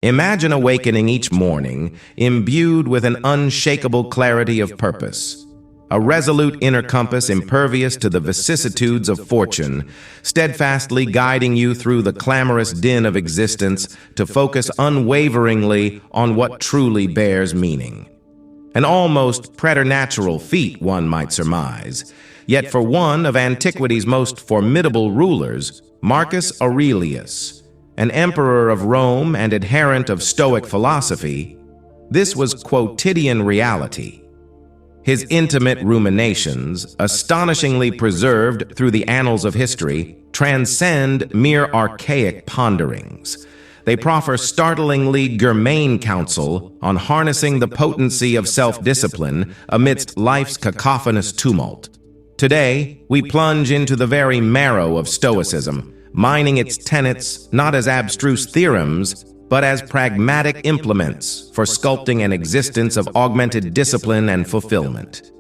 Imagine awakening each morning imbued with an unshakable clarity of purpose, a resolute inner compass impervious to the vicissitudes of fortune, steadfastly guiding you through the clamorous din of existence to focus unwaveringly on what truly bears meaning. An almost preternatural feat, one might surmise, yet for one of antiquity's most formidable rulers, Marcus Aurelius, an emperor of Rome and adherent of Stoic philosophy, this was quotidian reality. His intimate ruminations, astonishingly preserved through the annals of history, transcend mere archaic ponderings. They proffer startlingly germane counsel on harnessing the potency of self-discipline amidst life's cacophonous tumult. Today, we plunge into the very marrow of Stoicism, mining its tenets not as abstruse theorems, but as pragmatic implements for sculpting an existence of augmented discipline and fulfillment.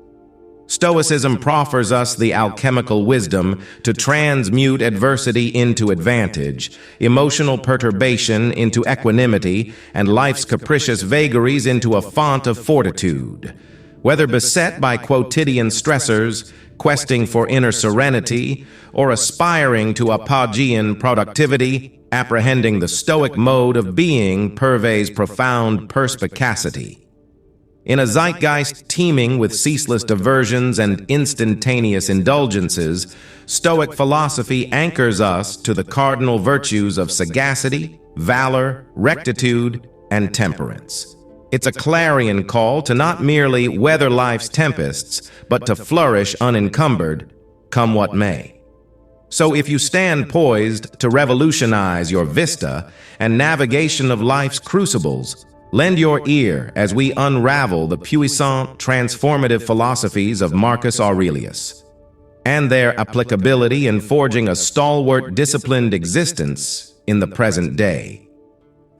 Stoicism proffers us the alchemical wisdom to transmute adversity into advantage, emotional perturbation into equanimity, and life's capricious vagaries into a font of fortitude. Whether beset by quotidian stressors, questing for inner serenity, or aspiring to apogeian productivity, apprehending the Stoic mode of being purveys profound perspicacity. In a zeitgeist teeming with ceaseless diversions and instantaneous indulgences, Stoic philosophy anchors us to the cardinal virtues of sagacity, valor, rectitude, and temperance. It's a clarion call to not merely weather life's tempests, but to flourish unencumbered, come what may. So if you stand poised to revolutionize your vista and navigation of life's crucibles, lend your ear as we unravel the puissant, transformative philosophies of Marcus Aurelius and their applicability in forging a stalwart, disciplined existence in the present day.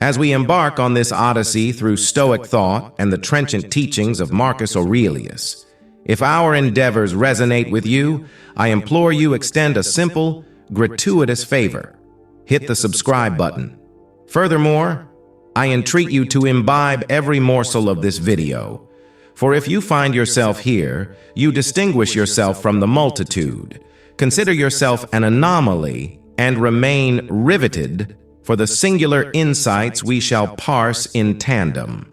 As we embark on this odyssey through Stoic thought and the trenchant teachings of Marcus Aurelius, if our endeavors resonate with you, I implore you extend a simple, gratuitous favor. Hit the subscribe button. Furthermore, I entreat you to imbibe every morsel of this video, for if you find yourself here, you distinguish yourself from the multitude. Consider yourself an anomaly and remain riveted for the singular insights we shall parse in tandem.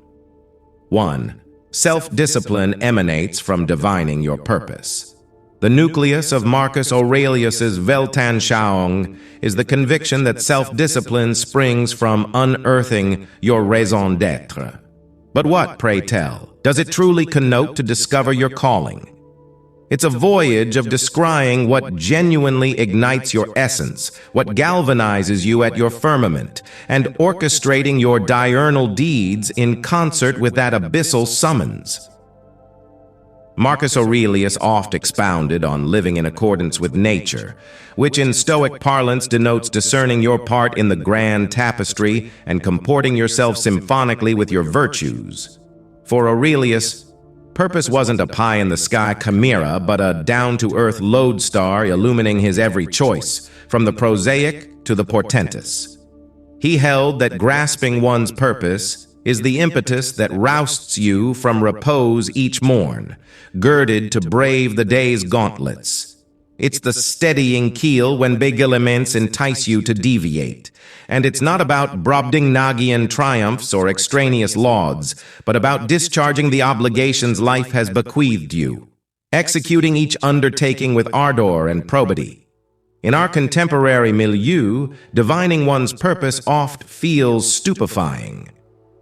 1. Self-discipline emanates from divining your purpose. The nucleus of Marcus Aurelius's Weltanschauung is the conviction that self-discipline springs from unearthing your raison d'être. But what, pray tell, does it truly connote to discover your calling? It's a voyage of descrying what genuinely ignites your essence, what galvanizes you at your firmament, and orchestrating your diurnal deeds in concert with that abyssal summons. Marcus Aurelius oft expounded on living in accordance with nature, which in Stoic parlance denotes discerning your part in the grand tapestry and comporting yourself symphonically with your virtues. For Aurelius, purpose wasn't a pie-in-the-sky chimera, but a down-to-earth lodestar illumining his every choice, from the prosaic to the portentous. He held that grasping one's purpose is the impetus that rousts you from repose each morn, girded to brave the day's gauntlets. It's the steadying keel when big elements entice you to deviate. And it's not about Brobdingnagian triumphs or extraneous lauds, but about discharging the obligations life has bequeathed you, executing each undertaking with ardor and probity. In our contemporary milieu, divining one's purpose oft feels stupefying.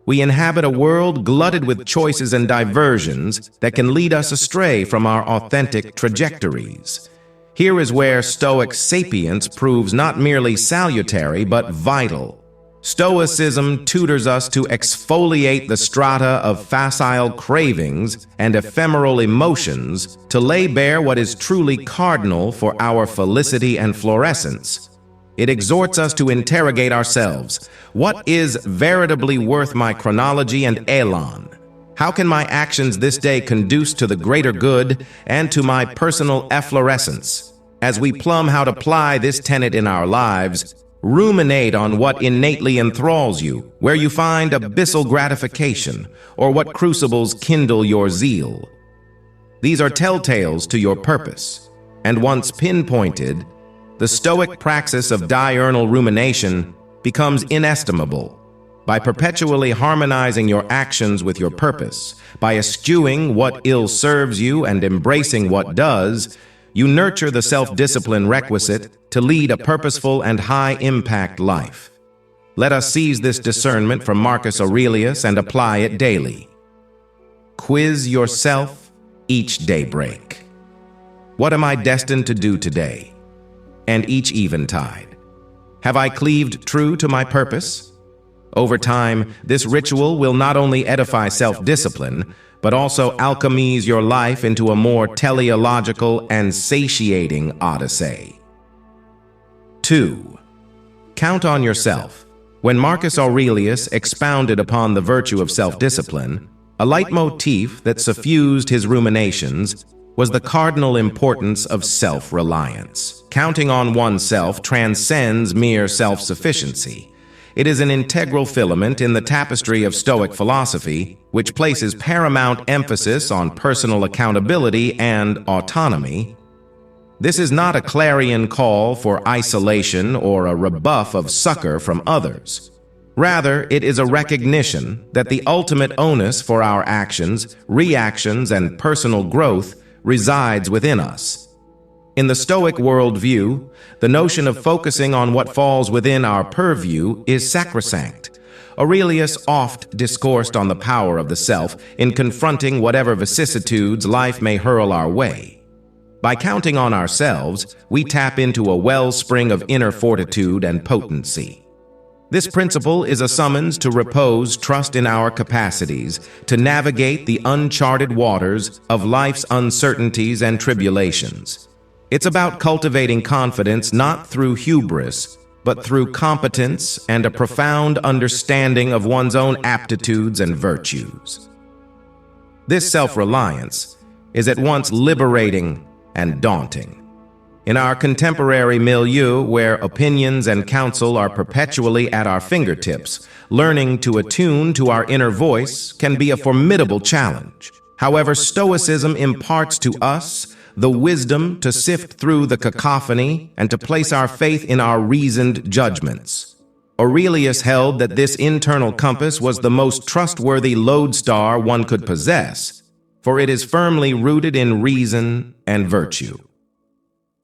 We inhabit a world glutted with choices and diversions that can lead us astray from our authentic trajectories. Here is where Stoic sapience proves not merely salutary but vital. Stoicism tutors us to exfoliate the strata of facile cravings and ephemeral emotions to lay bare what is truly cardinal for our felicity and florescence. It exhorts us to interrogate ourselves. What is veritably worth my chronology and elan? How can my actions this day conduce to the greater good and to my personal efflorescence? As we plumb how to apply this tenet in our lives, Ruminate on what innately enthralls you, where you find abyssal gratification, or what crucibles kindle your zeal. These are telltales to your purpose, and once pinpointed, the Stoic praxis of diurnal rumination becomes inestimable. By perpetually harmonizing your actions with your purpose, by eschewing what ill serves you and embracing what does, you nurture the self-discipline requisite to lead a purposeful and high-impact life. Let us seize this discernment from Marcus Aurelius and apply it daily. Quiz yourself each daybreak. What am I destined to do today? And each eventide. Have I cleaved true to my purpose? Over time, this ritual will not only edify self-discipline, but also alchemise your life into a more teleological and satiating odyssey. 2. Count on yourself. When Marcus Aurelius expounded upon the virtue of self-discipline, a leitmotif that suffused his ruminations was the cardinal importance of self-reliance. Counting on oneself transcends mere self-sufficiency. It is an integral filament in the tapestry of Stoic philosophy, which places paramount emphasis on personal accountability and autonomy. This is not a clarion call for isolation or a rebuff of succor from others. Rather, it is a recognition that the ultimate onus for our actions, reactions, and personal growth resides within us. In the Stoic worldview, the notion of focusing on what falls within our purview is sacrosanct. Aurelius oft discoursed on the power of the self in confronting whatever vicissitudes life may hurl our way. By counting on ourselves, we tap into a wellspring of inner fortitude and potency. This principle is a summons to repose trust in our capacities to navigate the uncharted waters of life's uncertainties and tribulations. It's about cultivating confidence not through hubris, but through competence and a profound understanding of one's own aptitudes and virtues. This self-reliance is at once liberating and daunting. In our contemporary milieu, where opinions and counsel are perpetually at our fingertips, learning to attune to our inner voice can be a formidable challenge. However, Stoicism imparts to us the wisdom to sift through the cacophony and to place our faith in our reasoned judgments. Aurelius held that this internal compass was the most trustworthy lodestar one could possess, for it is firmly rooted in reason and virtue.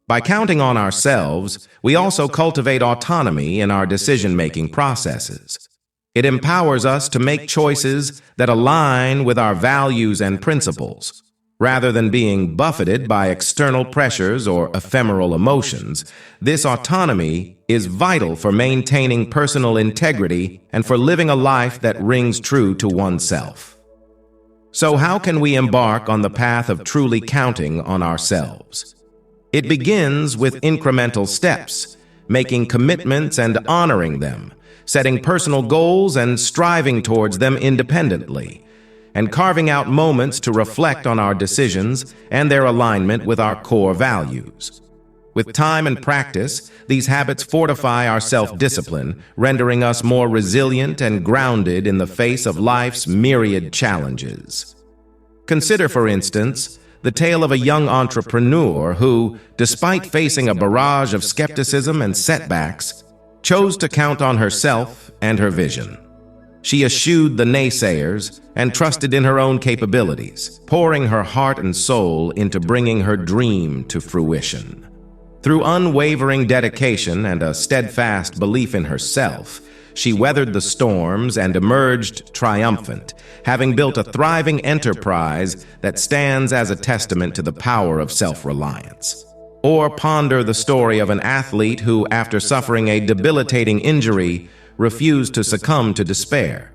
By counting on ourselves, we also cultivate autonomy in our decision-making processes. It empowers us to make choices that align with our values and principles. Rather than being buffeted by external pressures or ephemeral emotions, this autonomy is vital for maintaining personal integrity and for living a life that rings true to oneself. So how can we embark on the path of truly counting on ourselves? It begins with incremental steps, making commitments and honoring them, setting personal goals and striving towards them independently, and carving out moments to reflect on our decisions and their alignment with our core values. With time and practice, these habits fortify our self-discipline, rendering us more resilient and grounded in the face of life's myriad challenges. Consider, for instance, the tale of a young entrepreneur who, despite facing a barrage of skepticism and setbacks, chose to count on herself and her vision. She eschewed the naysayers and trusted in her own capabilities, pouring her heart and soul into bringing her dream to fruition. Through unwavering dedication and a steadfast belief in herself, she weathered the storms and emerged triumphant, having built a thriving enterprise that stands as a testament to the power of self-reliance. Or ponder the story of an athlete who, after suffering a debilitating injury, refused to succumb to despair.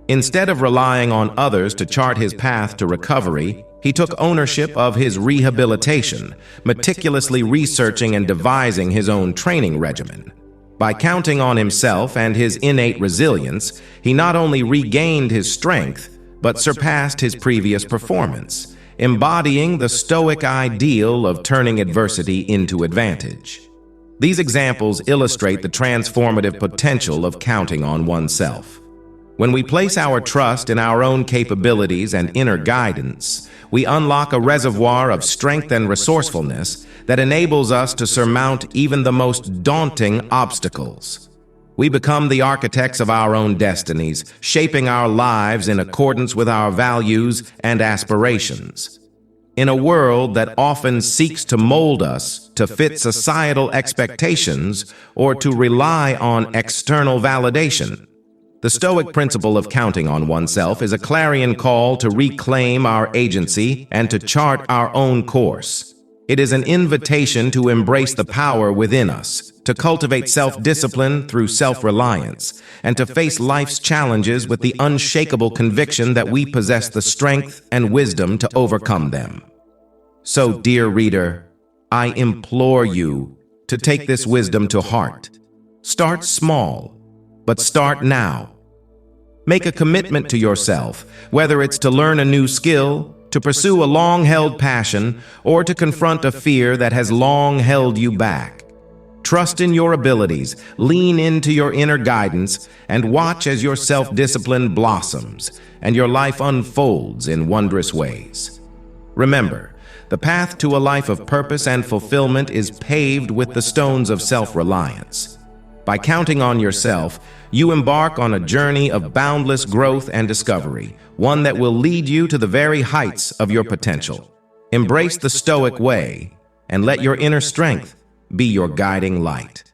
Instead of relying on others to chart his path to recovery, he took ownership of his rehabilitation, meticulously researching and devising his own training regimen. By counting on himself and his innate resilience, he not only regained his strength, but surpassed his previous performance, embodying the Stoic ideal of turning adversity into advantage. These examples illustrate the transformative potential of counting on oneself. When we place our trust in our own capabilities and inner guidance, we unlock a reservoir of strength and resourcefulness that enables us to surmount even the most daunting obstacles. We become the architects of our own destinies, shaping our lives in accordance with our values and aspirations. In a world that often seeks to mold us to fit societal expectations or to rely on external validation, the Stoic principle of counting on oneself is a clarion call to reclaim our agency and to chart our own course. It is an invitation to embrace the power within us, to cultivate self-discipline through self-reliance, and to face life's challenges with the unshakable conviction that we possess the strength and wisdom to overcome them. So, dear reader, I implore you to take this wisdom to heart. Start small, but start now. Make a commitment to yourself, whether it's to learn a new skill, to pursue a long-held passion, or to confront a fear that has long held you back. Trust in your abilities, lean into your inner guidance, and watch as your self-discipline blossoms and your life unfolds in wondrous ways. Remember, the path to a life of purpose and fulfillment is paved with the stones of self-reliance. By counting on yourself, you embark on a journey of boundless growth and discovery, one that will lead you to the very heights of your potential. Embrace the Stoic way and let your inner strength be your guiding light.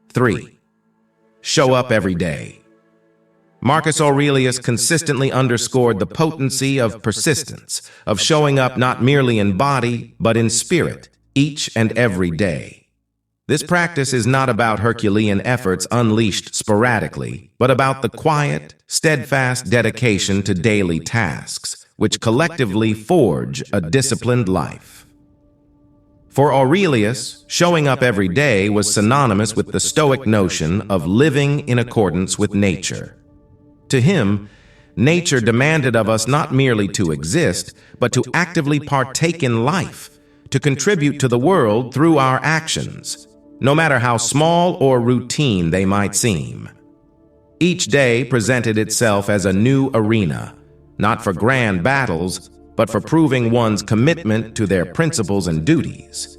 3. Show up every day. Marcus Aurelius consistently underscored the potency of persistence, of showing up not merely in body, but in spirit, each and every day. This practice is not about Herculean efforts unleashed sporadically, but about the quiet, steadfast dedication to daily tasks, which collectively forge a disciplined life. For Aurelius, showing up every day was synonymous with the Stoic notion of living in accordance with nature. To him, nature demanded of us not merely to exist, but to actively partake in life, to contribute to the world through our actions, no matter how small or routine they might seem. Each day presented itself as a new arena, not for grand battles, but for proving one's commitment to their principles and duties.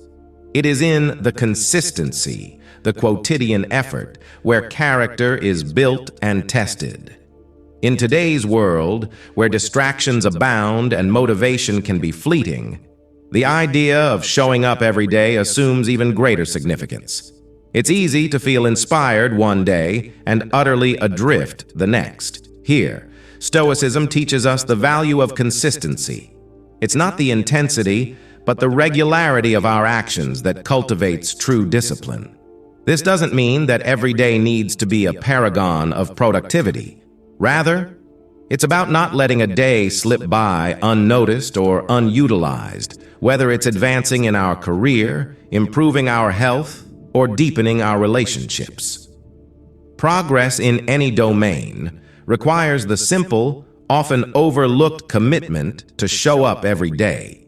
It is in the consistency, the quotidian effort, where character is built and tested. In today's world, where distractions abound and motivation can be fleeting, the idea of showing up every day assumes even greater significance. It's easy to feel inspired one day and utterly adrift the next. Here, Stoicism teaches us the value of consistency. It's not the intensity, but the regularity of our actions that cultivates true discipline. This doesn't mean that every day needs to be a paragon of productivity. Rather, it's about not letting a day slip by unnoticed or unutilized, whether it's advancing in our career, improving our health, or deepening our relationships. Progress in any domain requires the simple, often overlooked commitment to show up every day.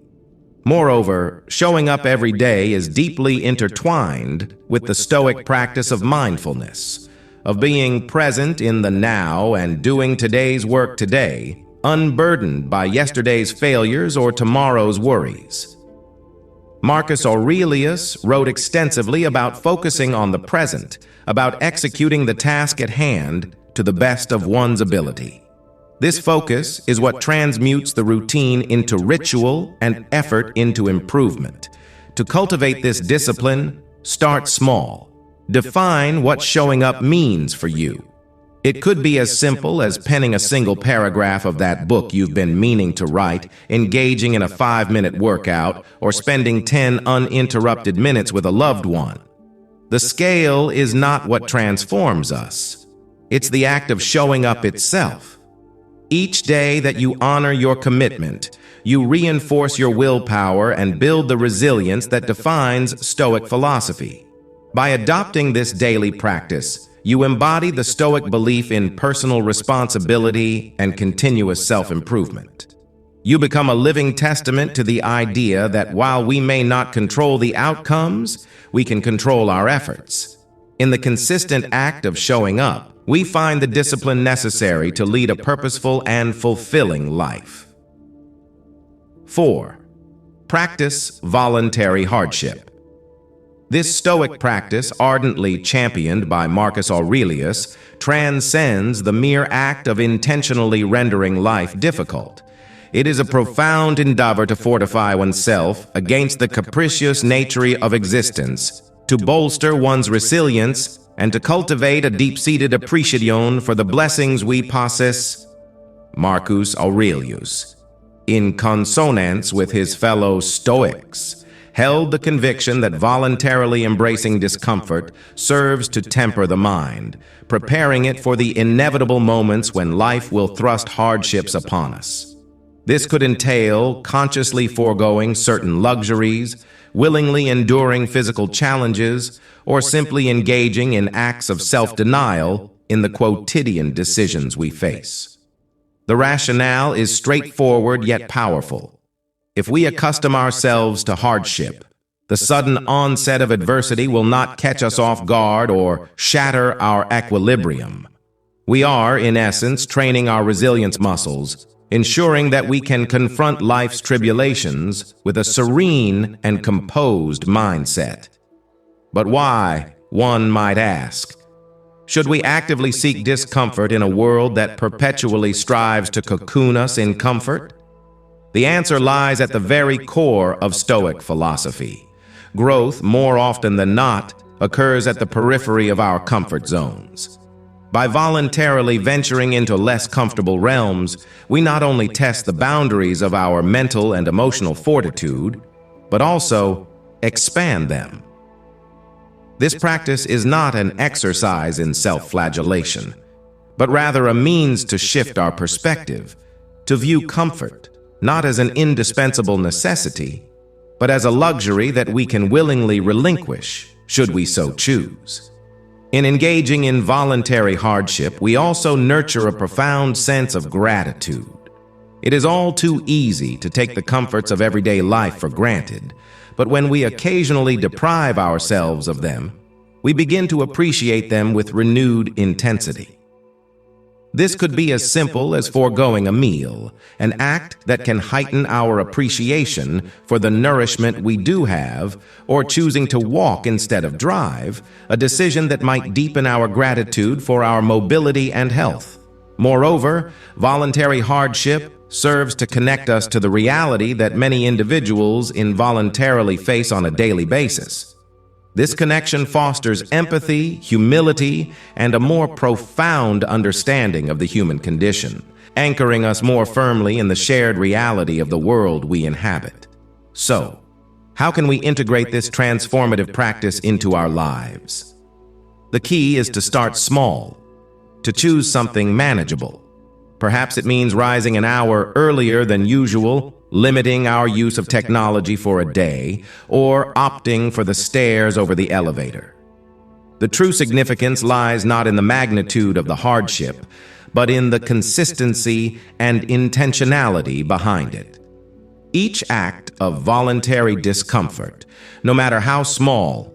Moreover, showing up every day is deeply intertwined with the Stoic practice of mindfulness, of being present in the now and doing today's work today, unburdened by yesterday's failures or tomorrow's worries. Marcus Aurelius wrote extensively about focusing on the present, about executing the task at hand to the best of one's ability. This focus is what transmutes the routine into ritual and effort into improvement. To cultivate this discipline, start small. Define what showing up means for you. It could be as simple as penning a single paragraph of that book you've been meaning to write, engaging in a 5-minute workout, or spending 10 uninterrupted minutes with a loved one. The scale is not what transforms us. It's the act of showing up itself. Each day that you honor your commitment, you reinforce your willpower and build the resilience that defines Stoic philosophy. By adopting this daily practice, you embody the Stoic belief in personal responsibility and continuous self-improvement. You become a living testament to the idea that while we may not control the outcomes, we can control our efforts. In the consistent act of showing up, we find the discipline necessary to lead a purposeful and fulfilling life. 4. Practice voluntary hardship. This Stoic practice, ardently championed by Marcus Aurelius, transcends the mere act of intentionally rendering life difficult. It is a profound endeavor to fortify oneself against the capricious nature of existence, to bolster one's resilience, and to cultivate a deep-seated appreciation for the blessings we possess. Marcus Aurelius, in consonance with his fellow Stoics, held the conviction that voluntarily embracing discomfort serves to temper the mind, preparing it for the inevitable moments when life will thrust hardships upon us. This could entail consciously foregoing certain luxuries, willingly enduring physical challenges, or simply engaging in acts of self-denial in the quotidian decisions we face. The rationale is straightforward yet powerful. If we accustom ourselves to hardship, the sudden onset of adversity will not catch us off guard or shatter our equilibrium. We are, in essence, training our resilience muscles, ensuring that we can confront life's tribulations with a serene and composed mindset. But why, one might ask? Should we actively seek discomfort in a world that perpetually strives to cocoon us in comfort? The answer lies at the very core of Stoic philosophy. Growth, more often than not, occurs at the periphery of our comfort zones. By voluntarily venturing into less comfortable realms, we not only test the boundaries of our mental and emotional fortitude, but also expand them. This practice is not an exercise in self-flagellation, but rather a means to shift our perspective, to view comfort not as an indispensable necessity, but as a luxury that we can willingly relinquish, should we so choose. In engaging in voluntary hardship, we also nurture a profound sense of gratitude. It is all too easy to take the comforts of everyday life for granted, but when we occasionally deprive ourselves of them, we begin to appreciate them with renewed intensity. This could be as simple as foregoing a meal, an act that can heighten our appreciation for the nourishment we do have, or choosing to walk instead of drive, a decision that might deepen our gratitude for our mobility and health. Moreover, voluntary hardship serves to connect us to the reality that many individuals involuntarily face on a daily basis. This connection fosters empathy, humility, and a more profound understanding of the human condition, anchoring us more firmly in the shared reality of the world we inhabit. So, how can we integrate this transformative practice into our lives? The key is to start small, to choose something manageable. Perhaps it means rising an hour earlier than usual, limiting our use of technology for a day, or opting for the stairs over the elevator. The true significance lies not in the magnitude of the hardship, but in the consistency and intentionality behind it. Each act of voluntary discomfort, no matter how small,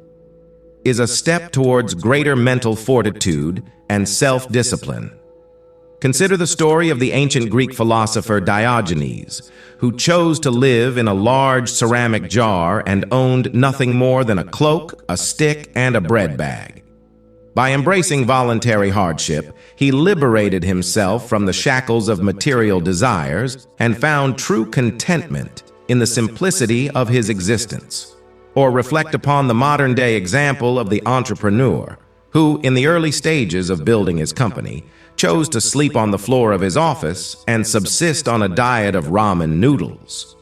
is a step towards greater mental fortitude and self-discipline. Consider the story of the ancient Greek philosopher Diogenes, who chose to live in a large ceramic jar and owned nothing more than a cloak, a stick, and a bread bag. By embracing voluntary hardship, he liberated himself from the shackles of material desires and found true contentment in the simplicity of his existence. Or reflect upon the modern-day example of the entrepreneur, who, in the early stages of building his company, chose to sleep on the floor of his office and subsist on a diet of ramen noodles.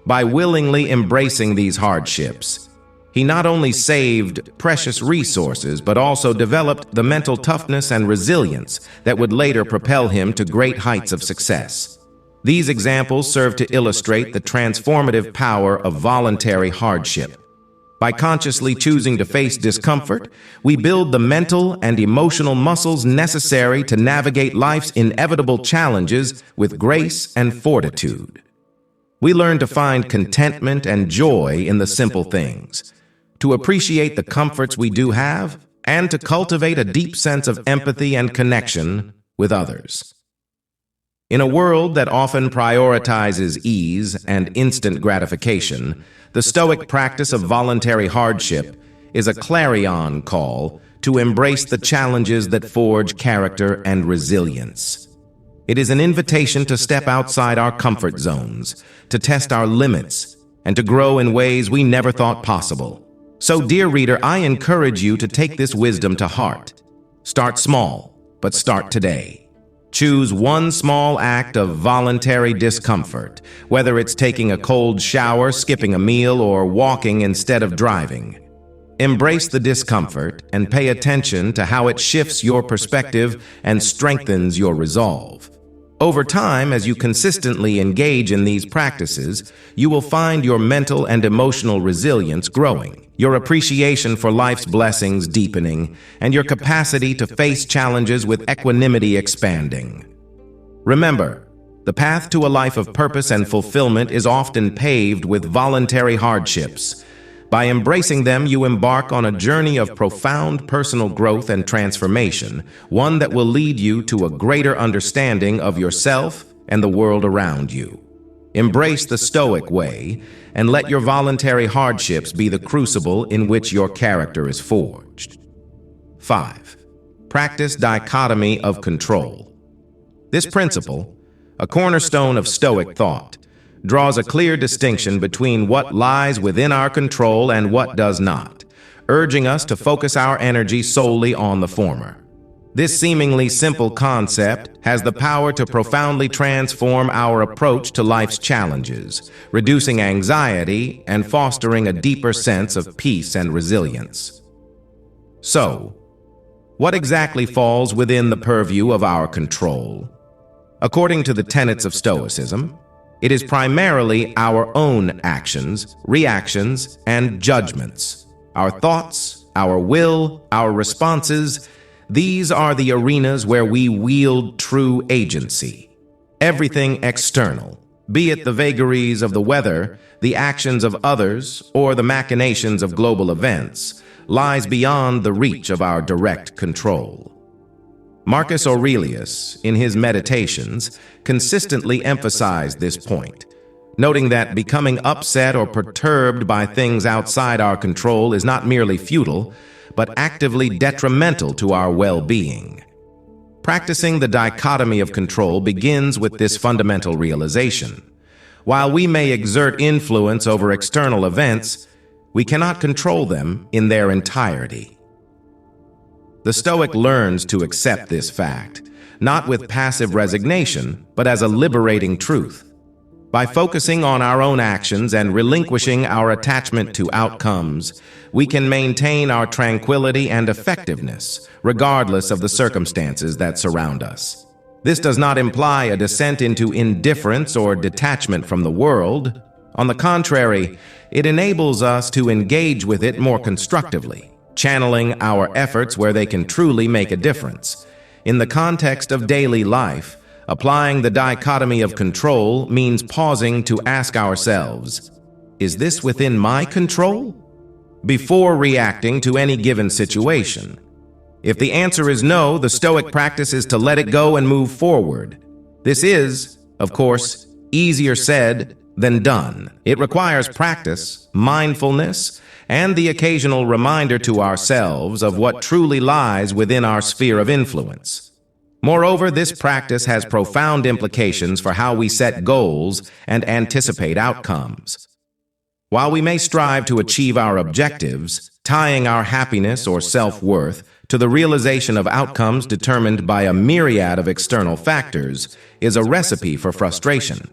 By willingly embracing these hardships, he not only saved precious resources, but also developed the mental toughness and resilience that would later propel him to great heights of success. These examples serve to illustrate the transformative power of voluntary hardship. By consciously choosing to face discomfort, we build the mental and emotional muscles necessary to navigate life's inevitable challenges with grace and fortitude. We learn to find contentment and joy in the simple things, to appreciate the comforts we do have, and to cultivate a deep sense of empathy and connection with others. In a world that often prioritizes ease and instant gratification, the Stoic practice of voluntary hardship is a clarion call to embrace the challenges that forge character and resilience. It is an invitation to step outside our comfort zones, to test our limits, and to grow in ways we never thought possible. So, dear reader, I encourage you to take this wisdom to heart. Start small, but start today. Choose one small act of voluntary discomfort, whether it's taking a cold shower, skipping a meal, or walking instead of driving. Embrace the discomfort and pay attention to how it shifts your perspective and strengthens your resolve. Over time, as you consistently engage in these practices, you will find your mental and emotional resilience growing, your appreciation for life's blessings deepening, and your capacity to face challenges with equanimity expanding. Remember, the path to a life of purpose and fulfillment is often paved with voluntary hardships. By embracing them, you embark on a journey of profound personal growth and transformation, one that will lead you to a greater understanding of yourself and the world around you. Embrace the Stoic way, and let your voluntary hardships be the crucible in which your character is forged. 5. Practice dichotomy of control. This principle, a cornerstone of Stoic thought, draws a clear distinction between what lies within our control and what does not, urging us to focus our energy solely on the former. This seemingly simple concept has the power to profoundly transform our approach to life's challenges, reducing anxiety and fostering a deeper sense of peace and resilience. So, what exactly falls within the purview of our control? According to the tenets of Stoicism, it is primarily our own actions, reactions, and judgments. Our thoughts, our will, our responses, these are the arenas where we wield true agency. Everything external, be it the vagaries of the weather, the actions of others, or the machinations of global events, lies beyond the reach of our direct control. Marcus Aurelius, in his Meditations, consistently emphasized this point, noting that becoming upset or perturbed by things outside our control is not merely futile, but actively detrimental to our well-being. Practicing the dichotomy of control begins with this fundamental realization. While we may exert influence over external events, we cannot control them in their entirety. The Stoic learns to accept this fact, not with passive resignation, but as a liberating truth. By focusing on our own actions and relinquishing our attachment to outcomes, we can maintain our tranquility and effectiveness, regardless of the circumstances that surround us. This does not imply a descent into indifference or detachment from the world. On the contrary, it enables us to engage with it more constructively, channeling our efforts where they can truly make a difference. In the context of daily life, applying the dichotomy of control means pausing to ask ourselves, is this within my control? Before reacting to any given situation. If the answer is no, the Stoic practice is to let it go and move forward. This is, of course, easier said than done. It requires practice, mindfulness, and the occasional reminder to ourselves of what truly lies within our sphere of influence. Moreover, this practice has profound implications for how we set goals and anticipate outcomes. While we may strive to achieve our objectives, tying our happiness or self-worth to the realization of outcomes determined by a myriad of external factors is a recipe for frustration.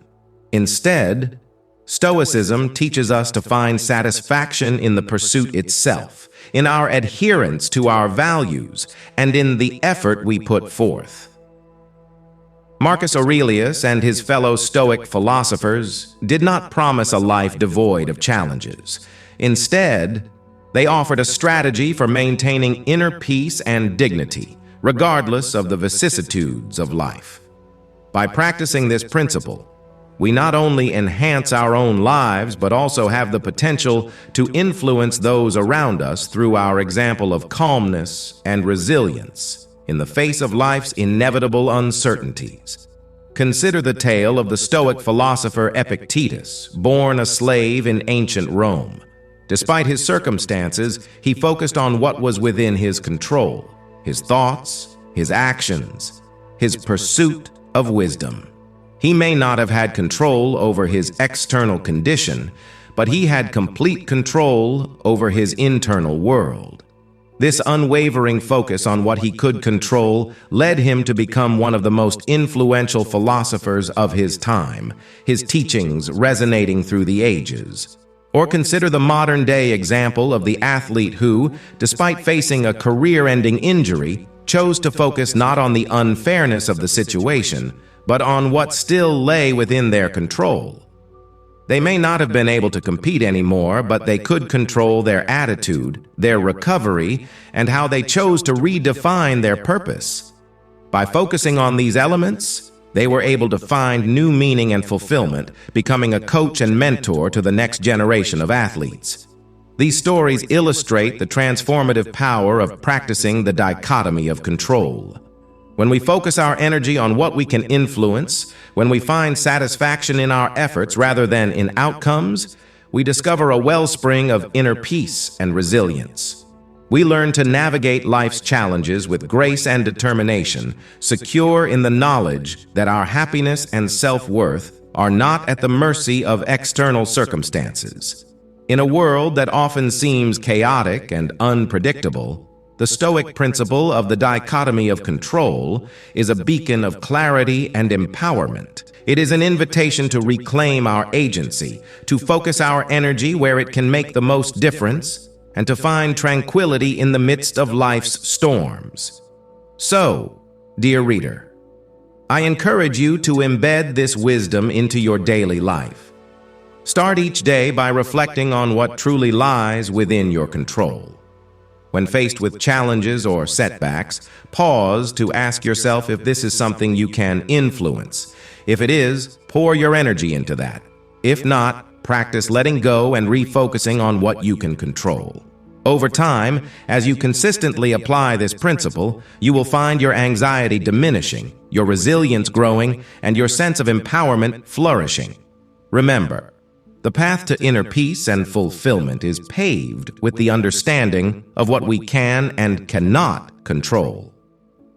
Instead, Stoicism teaches us to find satisfaction in the pursuit itself, in our adherence to our values, and in the effort we put forth. Marcus Aurelius and his fellow Stoic philosophers did not promise a life devoid of challenges. Instead, they offered a strategy for maintaining inner peace and dignity, regardless of the vicissitudes of life. By practicing this principle, We not only enhance our own lives, but also have the potential to influence those around us through our example of calmness and resilience in the face of life's inevitable uncertainties. Consider the tale of the Stoic philosopher Epictetus, born a slave in ancient Rome. Despite his circumstances, he focused on what was within his control: his thoughts, his actions, his pursuit of wisdom. He may not have had control over his external condition, but he had complete control over his internal world. This unwavering focus on what he could control led him to become one of the most influential philosophers of his time, his teachings resonating through the ages. Or consider the modern-day example of the athlete who, despite facing a career-ending injury, chose to focus not on the unfairness of the situation, but on what still lay within their control. They may not have been able to compete anymore, but they could control their attitude, their recovery, and how they chose to redefine their purpose. By focusing on these elements, they were able to find new meaning and fulfillment, becoming a coach and mentor to the next generation of athletes. These stories illustrate the transformative power of practicing the dichotomy of control. When we focus our energy on what we can influence, when we find satisfaction in our efforts rather than in outcomes, we discover a wellspring of inner peace and resilience. We learn to navigate life's challenges with grace and determination, secure in the knowledge that our happiness and self-worth are not at the mercy of external circumstances. In a world that often seems chaotic and unpredictable, the Stoic principle of the dichotomy of control is a beacon of clarity and empowerment. It is an invitation to reclaim our agency, to focus our energy where it can make the most difference, and to find tranquility in the midst of life's storms. So, dear reader, I encourage you to embed this wisdom into your daily life. Start each day by reflecting on what truly lies within your control. When faced with challenges or setbacks, pause to ask yourself if this is something you can influence. If it is, pour your energy into that. If not, practice letting go and refocusing on what you can control. Over time, as you consistently apply this principle, you will find your anxiety diminishing, your resilience growing, and your sense of empowerment flourishing. Remember, the path to inner peace and fulfillment is paved with the understanding of what we can and cannot control.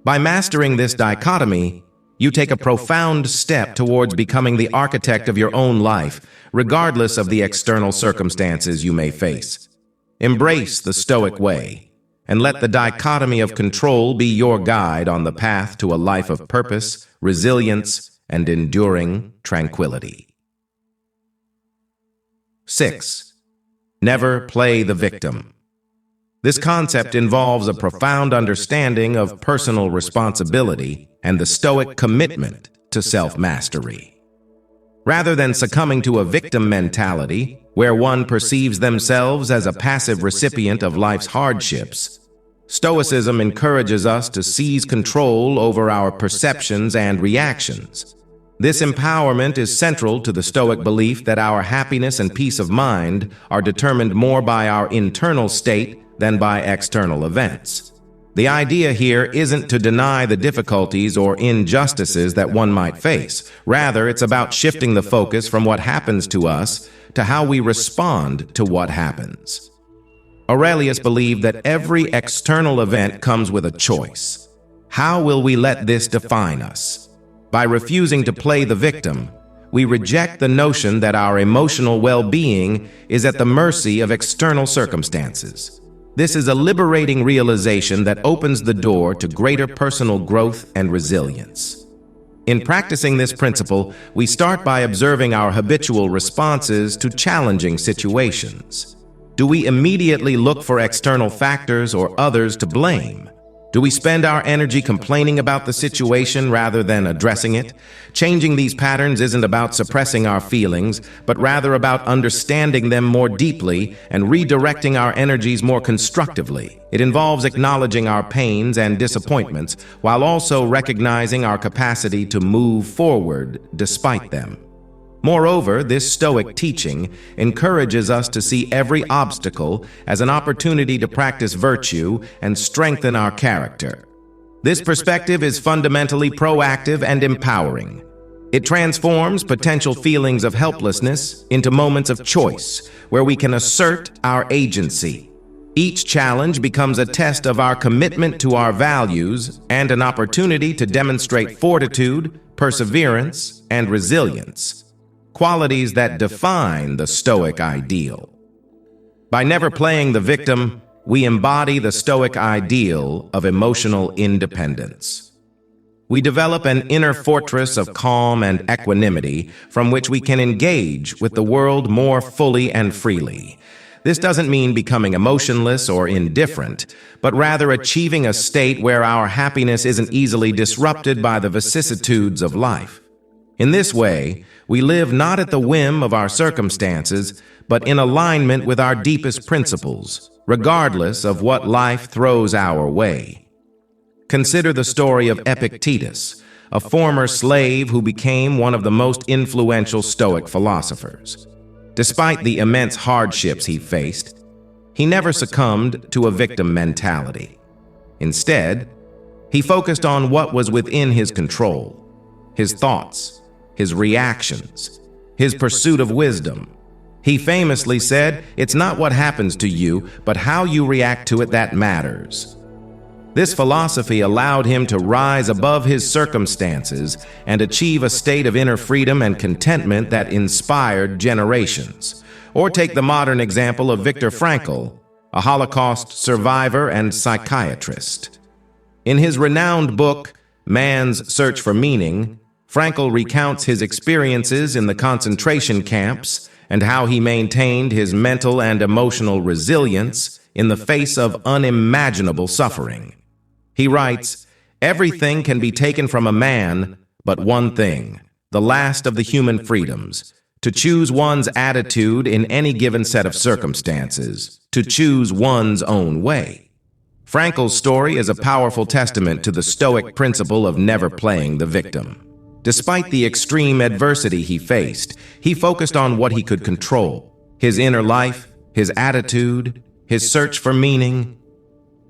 By mastering this dichotomy, you take a profound step towards becoming the architect of your own life, regardless of the external circumstances you may face. Embrace the Stoic way, and let the dichotomy of control be your guide on the path to a life of purpose, resilience, and enduring tranquility. 6. Never play the victim. This concept involves a profound understanding of personal responsibility and the Stoic commitment to self-mastery. Rather than succumbing to a victim mentality, where one perceives themselves as a passive recipient of life's hardships, Stoicism encourages us to seize control over our perceptions and reactions. This empowerment is central to the Stoic belief that our happiness and peace of mind are determined more by our internal state than by external events. The idea here isn't to deny the difficulties or injustices that one might face. Rather, it's about shifting the focus from what happens to us to how we respond to what happens. Aurelius believed that every external event comes with a choice. How will we let this define us? By refusing to play the victim, we reject the notion that our emotional well-being is at the mercy of external circumstances. This is a liberating realization that opens the door to greater personal growth and resilience. In practicing this principle, we start by observing our habitual responses to challenging situations. Do we immediately look for external factors or others to blame? Do we spend our energy complaining about the situation rather than addressing it? Changing these patterns isn't about suppressing our feelings, but rather about understanding them more deeply and redirecting our energies more constructively. It involves acknowledging our pains and disappointments while also recognizing our capacity to move forward despite them. Moreover, this Stoic teaching encourages us to see every obstacle as an opportunity to practice virtue and strengthen our character. This perspective is fundamentally proactive and empowering. It transforms potential feelings of helplessness into moments of choice, where we can assert our agency. Each challenge becomes a test of our commitment to our values and an opportunity to demonstrate fortitude, perseverance, and resilience, qualities that define the Stoic ideal. By never playing the victim, we embody the Stoic ideal of emotional independence. We develop an inner fortress of calm and equanimity from which we can engage with the world more fully and freely. This doesn't mean becoming emotionless or indifferent, but rather achieving a state where our happiness isn't easily disrupted by the vicissitudes of life. In this way, we live not at the whim of our circumstances, but in alignment with our deepest principles, regardless of what life throws our way. Consider the story of Epictetus, a former slave who became one of the most influential Stoic philosophers. Despite the immense hardships he faced, he never succumbed to a victim mentality. Instead, he focused on what was within his control: his thoughts, his reactions, his pursuit of wisdom. He famously said, "It's not what happens to you, but how you react to it that matters." This philosophy allowed him to rise above his circumstances and achieve a state of inner freedom and contentment that inspired generations. Or take the modern example of Viktor Frankl, a Holocaust survivor and psychiatrist. In his renowned book, Man's Search for Meaning, Frankl recounts his experiences in the concentration camps and how he maintained his mental and emotional resilience in the face of unimaginable suffering. He writes, "Everything can be taken from a man, but one thing, the last of the human freedoms, to choose one's attitude in any given set of circumstances, to choose one's own way." Frankl's story is a powerful testament to the Stoic principle of never playing the victim. Despite the extreme adversity he faced, he focused on what he could control: his inner life, his attitude, his search for meaning.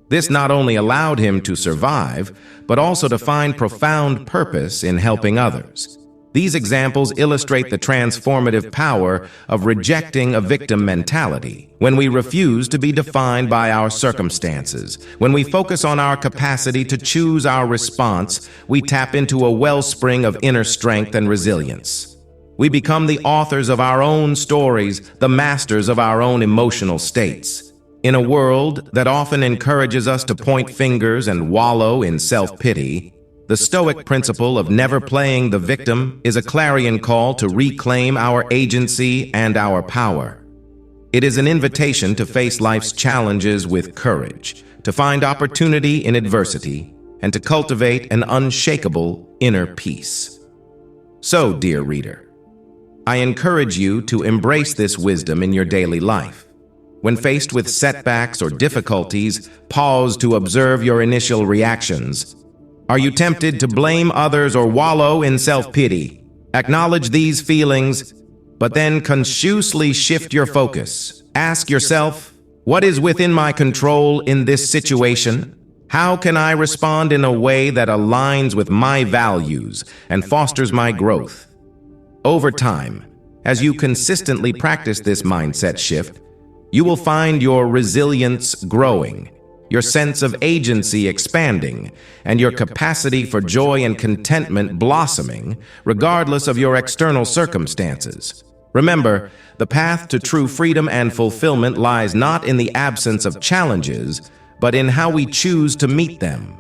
This not only allowed him to survive, but also to find profound purpose in helping others. These examples illustrate the transformative power of rejecting a victim mentality. When we refuse to be defined by our circumstances, when we focus on our capacity to choose our response, we tap into a wellspring of inner strength and resilience. We become the authors of our own stories, the masters of our own emotional states. In a world that often encourages us to point fingers and wallow in self-pity, the Stoic principle of never playing the victim is a clarion call to reclaim our agency and our power. It is an invitation to face life's challenges with courage, to find opportunity in adversity, and to cultivate an unshakable inner peace. So, dear reader, I encourage you to embrace this wisdom in your daily life. When faced with setbacks or difficulties, pause to observe your initial reactions. Are you tempted to blame others or wallow in self-pity? Acknowledge these feelings, but then consciously shift your focus. Ask yourself, what is within my control in this situation? How can I respond in a way that aligns with my values and fosters my growth? Over time, as you consistently practice this mindset shift, you will find your resilience growing, your sense of agency expanding, and your capacity for joy and contentment blossoming, regardless of your external circumstances. Remember, the path to true freedom and fulfillment lies not in the absence of challenges, but in how we choose to meet them.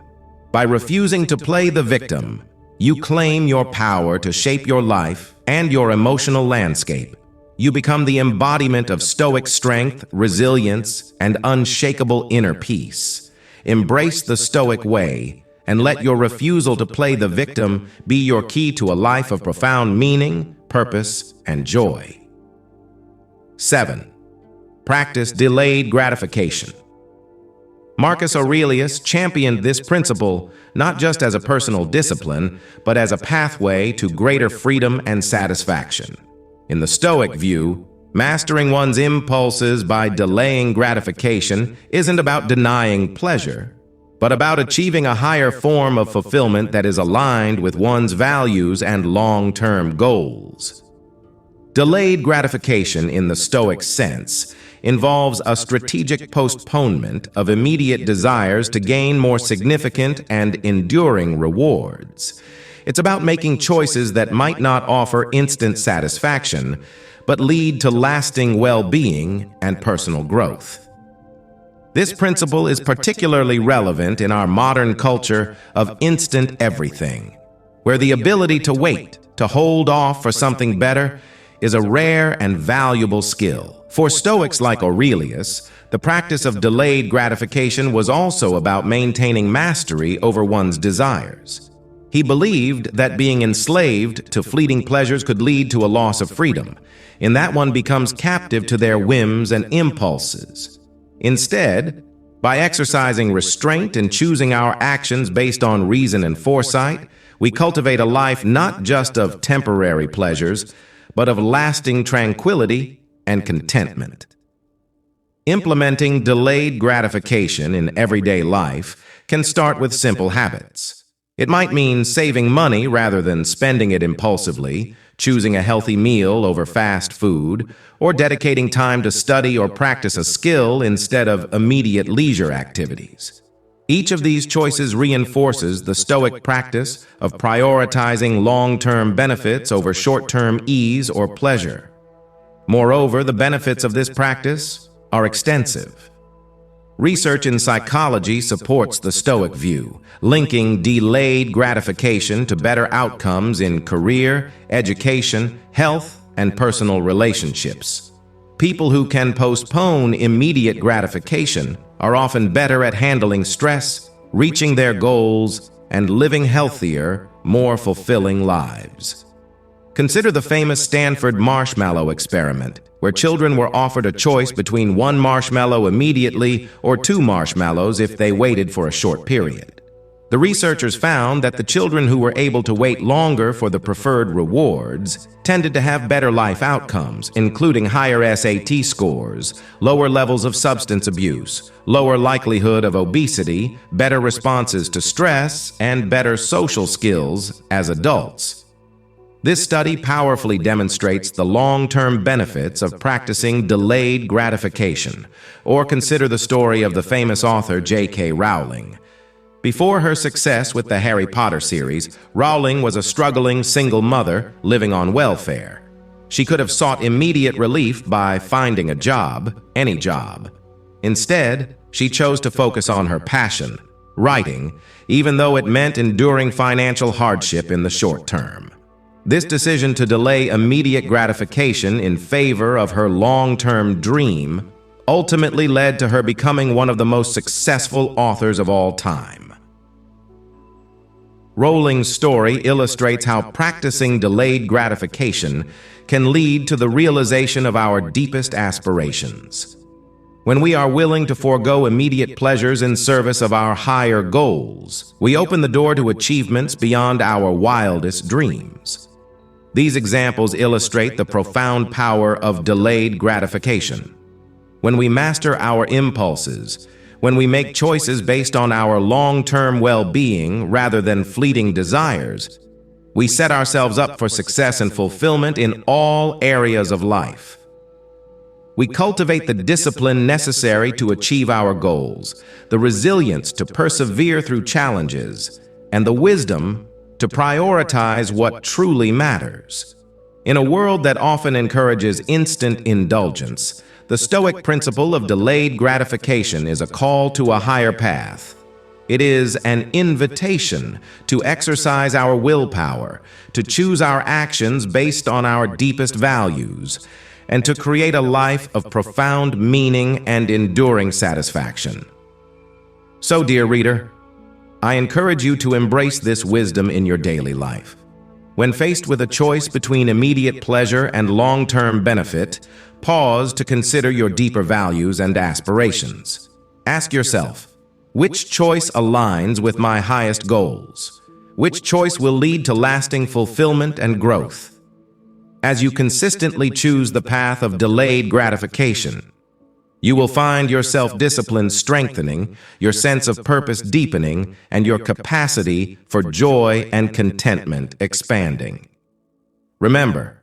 By refusing to play the victim, you claim your power to shape your life and your emotional landscape. You become the embodiment of Stoic strength, resilience, and unshakable inner peace. Embrace the Stoic way, and let your refusal to play the victim be your key to a life of profound meaning, purpose, and joy. 7. Practice delayed gratification. Marcus Aurelius championed this principle not just as a personal discipline, but as a pathway to greater freedom and satisfaction. In the Stoic view, mastering one's impulses by delaying gratification isn't about denying pleasure, but about achieving a higher form of fulfillment that is aligned with one's values and long-term goals. Delayed gratification in the Stoic sense involves a strategic postponement of immediate desires to gain more significant and enduring rewards. It's about making choices that might not offer instant satisfaction, but lead to lasting well-being and personal growth. This principle is particularly relevant in our modern culture of instant everything, where the ability to wait, to hold off for something better, is a rare and valuable skill. For Stoics like Aurelius, the practice of delayed gratification was also about maintaining mastery over one's desires. He believed that being enslaved to fleeting pleasures could lead to a loss of freedom, in that one becomes captive to their whims and impulses. Instead, by exercising restraint and choosing our actions based on reason and foresight, we cultivate a life not just of temporary pleasures, but of lasting tranquility and contentment. Implementing delayed gratification in everyday life can start with simple habits. It might mean saving money rather than spending it impulsively, choosing a healthy meal over fast food, or dedicating time to study or practice a skill instead of immediate leisure activities. Each of these choices reinforces the Stoic practice of prioritizing long-term benefits over short-term ease or pleasure. Moreover, the benefits of this practice are extensive. Research in psychology supports the Stoic view, linking delayed gratification to better outcomes in career, education, health, and personal relationships. People who can postpone immediate gratification are often better at handling stress, reaching their goals, and living healthier, more fulfilling lives. Consider the famous Stanford marshmallow experiment, where children were offered a choice between one marshmallow immediately or two marshmallows if they waited for a short period. The researchers found that the children who were able to wait longer for the preferred rewards tended to have better life outcomes, including higher SAT scores, lower levels of substance abuse, lower likelihood of obesity, better responses to stress, and better social skills as adults. This study powerfully demonstrates the long-term benefits of practicing delayed gratification, or consider the story of the famous author J.K. Rowling. Before her success with the Harry Potter series, Rowling was a struggling single mother living on welfare. She could have sought immediate relief by finding a job, any job. Instead, she chose to focus on her passion, writing, even though it meant enduring financial hardship in the short term. This decision to delay immediate gratification in favor of her long-term dream ultimately led to her becoming one of the most successful authors of all time. Rowling's story illustrates how practicing delayed gratification can lead to the realization of our deepest aspirations. When we are willing to forego immediate pleasures in service of our higher goals, we open the door to achievements beyond our wildest dreams. These examples illustrate the profound power of delayed gratification. When we master our impulses, when we make choices based on our long-term well-being rather than fleeting desires, we set ourselves up for success and fulfillment in all areas of life. We cultivate the discipline necessary to achieve our goals, the resilience to persevere through challenges, and the wisdom to prioritize what truly matters. In a world that often encourages instant indulgence, the Stoic principle of delayed gratification is a call to a higher path. It is an invitation to exercise our willpower, to choose our actions based on our deepest values, and to create a life of profound meaning and enduring satisfaction. So, dear reader, I encourage you to embrace this wisdom in your daily life. When faced with a choice between immediate pleasure and long-term benefit, pause to consider your deeper values and aspirations. Ask yourself, which choice aligns with my highest goals? Which choice will lead to lasting fulfillment and growth? As you consistently choose the path of delayed gratification, you will find your self-discipline strengthening, your sense of purpose deepening, and your capacity for joy and contentment expanding. Remember,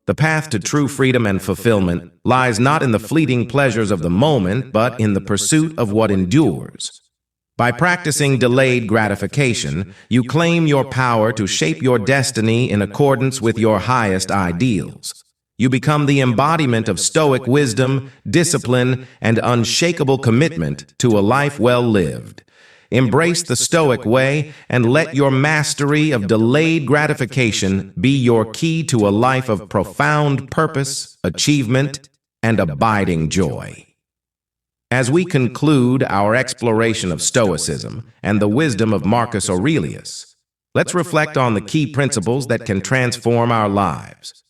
the path to true freedom and fulfillment lies not in the fleeting pleasures of the moment, but in the pursuit of what endures. By practicing delayed gratification, you claim your power to shape your destiny in accordance with your highest ideals. You become the embodiment of Stoic wisdom, discipline, and unshakable commitment to a life well lived. Embrace the Stoic way and let your mastery of delayed gratification be your key to a life of profound purpose, achievement, and abiding joy. As we conclude our exploration of Stoicism and the wisdom of Marcus Aurelius, let's reflect on the key principles that can transform our lives.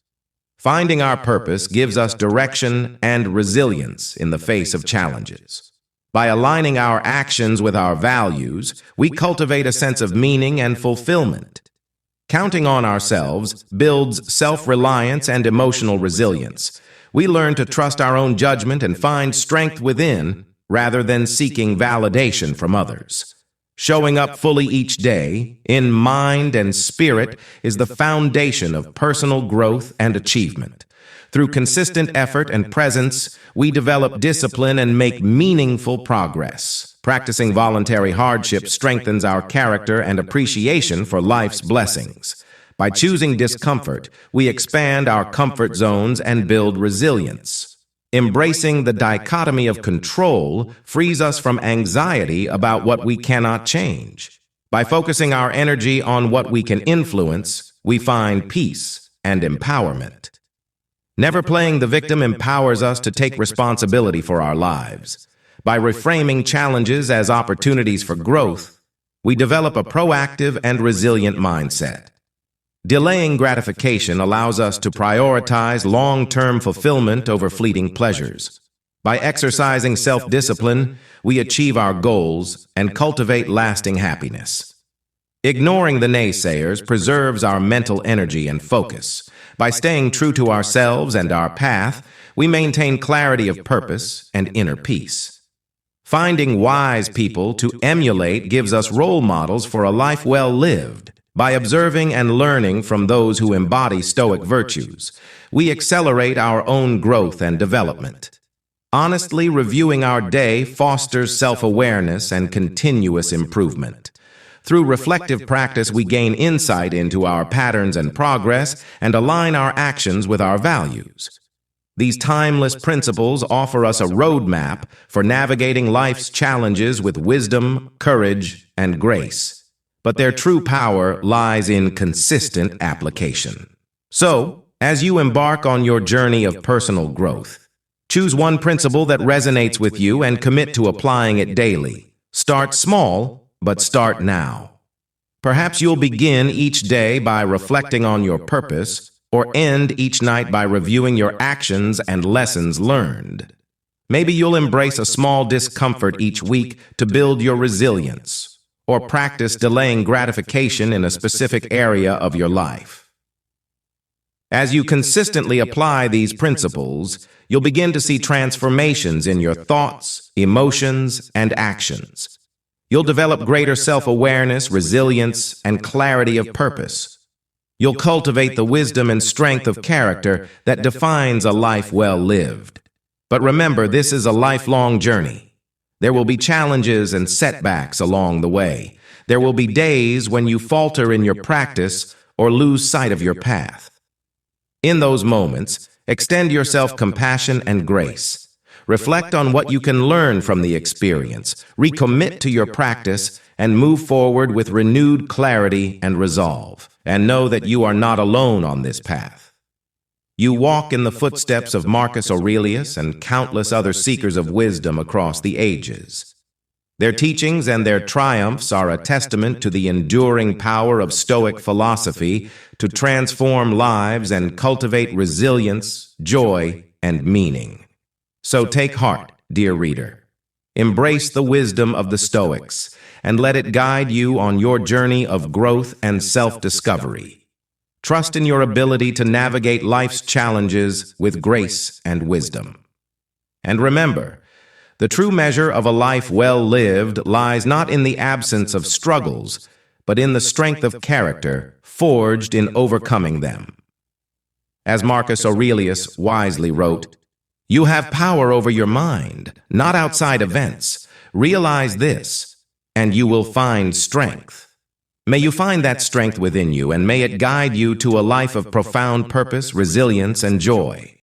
Finding our purpose gives us direction and resilience in the face of challenges. By aligning our actions with our values, we cultivate a sense of meaning and fulfillment. Counting on ourselves builds self-reliance and emotional resilience. We learn to trust our own judgment and find strength within, rather than seeking validation from others. Showing up fully each day, in mind and spirit, is the foundation of personal growth and achievement. Through consistent effort and presence, we develop discipline and make meaningful progress. Practicing voluntary hardship strengthens our character and appreciation for life's blessings. By choosing discomfort, we expand our comfort zones and build resilience. Embracing the dichotomy of control frees us from anxiety about what we cannot change. By focusing our energy on what we can influence, we find peace and empowerment. Never playing the victim empowers us to take responsibility for our lives. By reframing challenges as opportunities for growth, we develop a proactive and resilient mindset. Delaying gratification allows us to prioritize long-term fulfillment over fleeting pleasures. By exercising self-discipline, we achieve our goals and cultivate lasting happiness. Ignoring the naysayers preserves our mental energy and focus. By staying true to ourselves and our path, we maintain clarity of purpose and inner peace. Finding wise people to emulate gives us role models for a life well lived. By observing and learning from those who embody Stoic virtues, we accelerate our own growth and development. Honestly reviewing our day fosters self-awareness and continuous improvement. Through reflective practice, we gain insight into our patterns and progress and align our actions with our values. These timeless principles offer us a roadmap for navigating life's challenges with wisdom, courage, and grace. But their true power lies in consistent application. So, as you embark on your journey of personal growth, choose one principle that resonates with you and commit to applying it daily. Start small, but start now. Perhaps you'll begin each day by reflecting on your purpose, or end each night by reviewing your actions and lessons learned. Maybe you'll embrace a small discomfort each week to build your resilience, or practice delaying gratification in a specific area of your life. As you consistently apply these principles, you'll begin to see transformations in your thoughts, emotions, and actions. You'll develop greater self-awareness, resilience, and clarity of purpose. You'll cultivate the wisdom and strength of character that defines a life well lived. But remember, this is a lifelong journey. There will be challenges and setbacks along the way. There will be days when you falter in your practice or lose sight of your path. In those moments, extend yourself compassion and grace. Reflect on what you can learn from the experience, recommit to your practice, and move forward with renewed clarity and resolve. And know that you are not alone on this path. You walk in the footsteps of Marcus Aurelius and countless other seekers of wisdom across the ages. Their teachings and their triumphs are a testament to the enduring power of Stoic philosophy to transform lives and cultivate resilience, joy, and meaning. So take heart, dear reader. Embrace the wisdom of the Stoics and let it guide you on your journey of growth and self-discovery. Trust in your ability to navigate life's challenges with grace and wisdom. And remember, the true measure of a life well lived lies not in the absence of struggles, but in the strength of character forged in overcoming them. As Marcus Aurelius wisely wrote, "You have power over your mind, not outside events. Realize this, and you will find strength." May you find that strength within you, and may it guide you to a life of profound purpose, resilience, and joy.